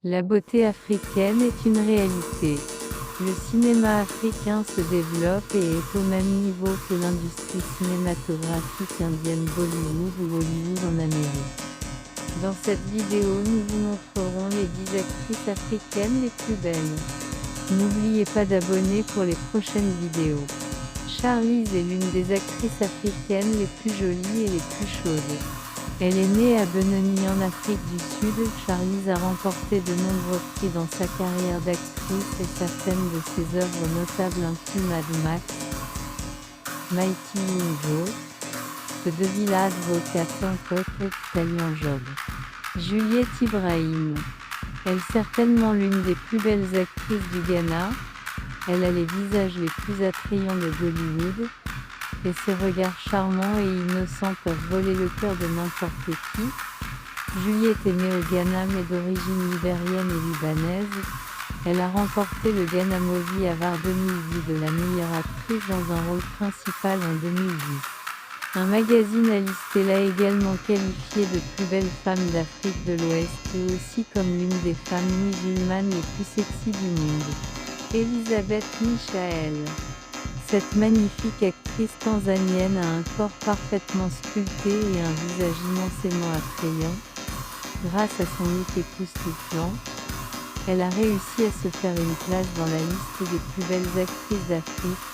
La beauté africaine est une réalité. Le cinéma africain se développe et est au même niveau que l'industrie cinématographique indienne Bollywood ou Hollywood en Amérique. Dans cette vidéo, nous vous montrerons les 10 actrices africaines les plus belles. N'oubliez pas d'abonner pour les prochaines vidéos. Charlize est l'une des actrices africaines les plus jolies et les plus chaudes. Elle est née à Benoni en Afrique du Sud. Charlize a remporté de nombreux prix dans sa carrière d'actrice et certaines de ses œuvres notables incluent Mad Max, Mighty Ninja, The Devil Advocate et Italian Job. Juliette Ibrahim. Elle est certainement l'une des plus belles actrices du Ghana. Elle a les visages les plus attrayants de Bollywood. Et ses regards charmants et innocents peuvent voler le cœur de n'importe qui. Juliette est née au Ghana mais d'origine libérienne et libanaise. Elle a remporté le Ghana Movie Award 2010 de la meilleure actrice dans un rôle principal en 2010. Un magazine a listé l'a également qualifiée de plus belle femme d'Afrique de l'Ouest et aussi comme l'une des femmes musulmanes les plus sexy du monde. Elisabeth Michael. Cette magnifique actrice tanzanienne a un corps parfaitement sculpté et un visage immensément attrayant. Grâce à son look époustouflant, elle a réussi à se faire une place dans la liste des plus belles actrices d'Afrique.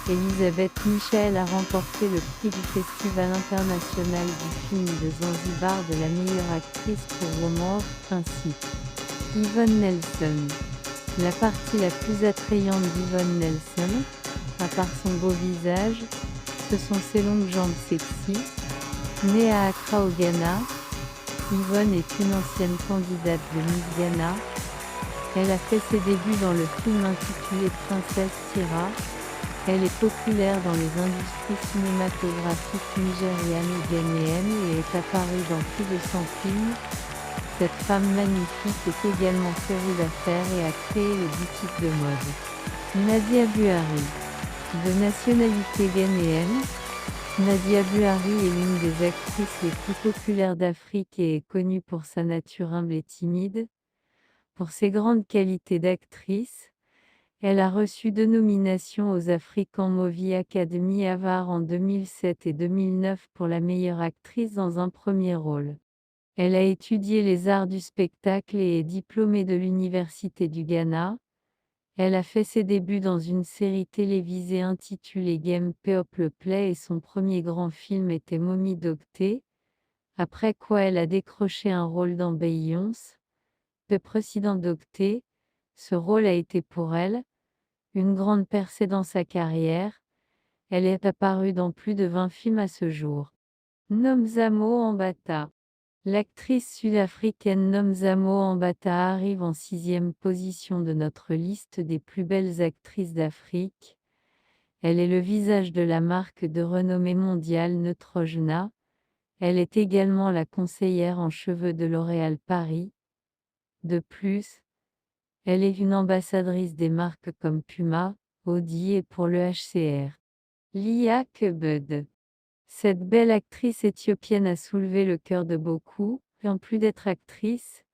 Elisabeth Michael a remporté le prix du Festival international du film de Zanzibar de la meilleure actrice pour Roman of Principe. Yvonne Nelson. La partie la plus attrayante d'Yvonne Nelson, à part son beau visage, ce sont ses longues jambes sexy. Née à Accra au Ghana, Yvonne est une ancienne candidate de Miss Ghana. Elle a fait ses débuts dans le film intitulé Princesse Tira. Elle est populaire dans les industries cinématographiques nigérianes et ghanéennes et est apparue dans plus de 100 films. Cette femme magnifique est également férue d'affaires et a créé les boutiques de mode. Nadia Buhari. De nationalité ghanéenne, Nadia Buhari est l'une des actrices les plus populaires d'Afrique et est connue pour sa nature humble et timide. Pour ses grandes qualités d'actrice, elle a reçu 2 nominations aux African Movie Academy Award en 2007 et 2009 pour la meilleure actrice dans un premier rôle. Elle a étudié les arts du spectacle et est diplômée de l'Université du Ghana. Elle a fait ses débuts dans une série télévisée intitulée Game People Play et son premier grand film était Mommy Docté, après quoi elle a décroché un rôle dans Beyoncé, le président Docté. Ce rôle a été pour elle une grande percée dans sa carrière. Elle est apparue dans plus de 20 films à ce jour. Nomzamo Ambata. L'actrice sud-africaine Nomzamo Ambata arrive en 6e position de notre liste des plus belles actrices d'Afrique. Elle est le visage de la marque de renommée mondiale Neutrogena. Elle est également la conseillère en cheveux de L'Oréal Paris. De plus, elle est une ambassadrice des marques comme Puma, Audi et pour le HCR. Lia Kebede. Cette belle actrice éthiopienne a soulevé le cœur de beaucoup. En plus d'être actrice,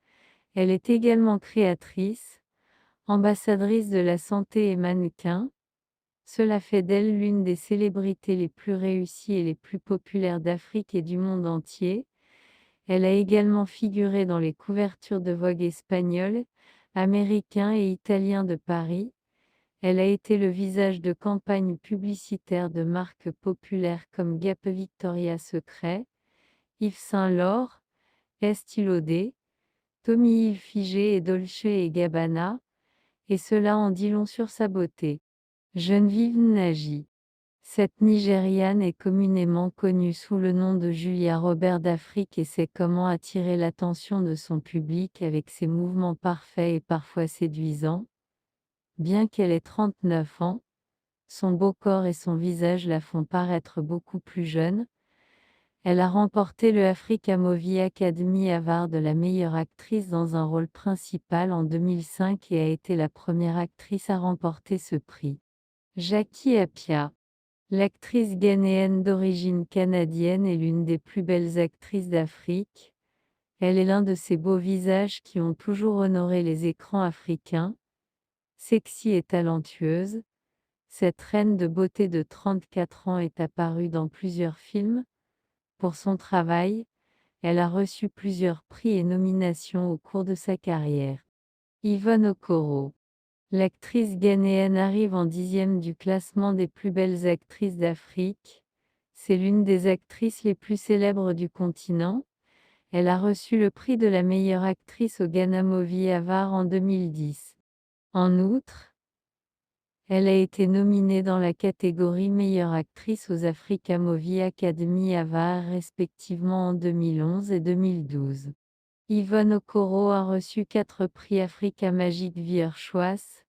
elle est également créatrice, ambassadrice de la santé et mannequin. Cela fait d'elle l'une des célébrités les plus réussies et les plus populaires d'Afrique et du monde entier. Elle a également figuré dans les couvertures de Vogue espagnol, américain et italien de Paris. Elle a été le visage de campagnes publicitaires de marques populaires comme Gap Victoria's Secret, Yves Saint Laurent, Estée Lauder, Tommy Hilfiger et Dolce & Gabbana, et cela en dit long sur sa beauté. Geneviève Nnaji. Cette Nigériane est communément connue sous le nom de Julia Roberts d'Afrique et sait comment attirer l'attention de son public avec ses mouvements parfaits et parfois séduisants. Bien qu'elle ait 39 ans, son beau corps et son visage la font paraître beaucoup plus jeune. Elle a remporté le Africa Movie Academy Award de la meilleure actrice dans un rôle principal en 2005 et a été la première actrice à remporter ce prix. Jackie Appiah. L'actrice ghanéenne d'origine canadienne est l'une des plus belles actrices d'Afrique. Elle est l'un de ces beaux visages qui ont toujours honoré les écrans africains. Sexy et talentueuse, cette reine de beauté de 34 ans est apparue dans plusieurs films. Pour son travail, elle a reçu plusieurs prix et nominations au cours de sa carrière. Yvonne Okoro. L'actrice ghanéenne arrive en 10e du classement des plus belles actrices d'Afrique. C'est l'une des actrices les plus célèbres du continent. Elle a reçu le prix de la meilleure actrice au Ghana Movie Award en 2010. En outre, elle a été nominée dans la catégorie meilleure actrice aux Africa Movie Academy Awards respectivement en 2011 et 2012. Yvonne Okoro a reçu 4 prix Africa Magic Viewers Choice.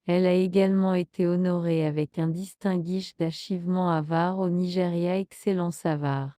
Elle a également été honorée avec un Distinguished Achievement Award au Nigeria Excellence Award.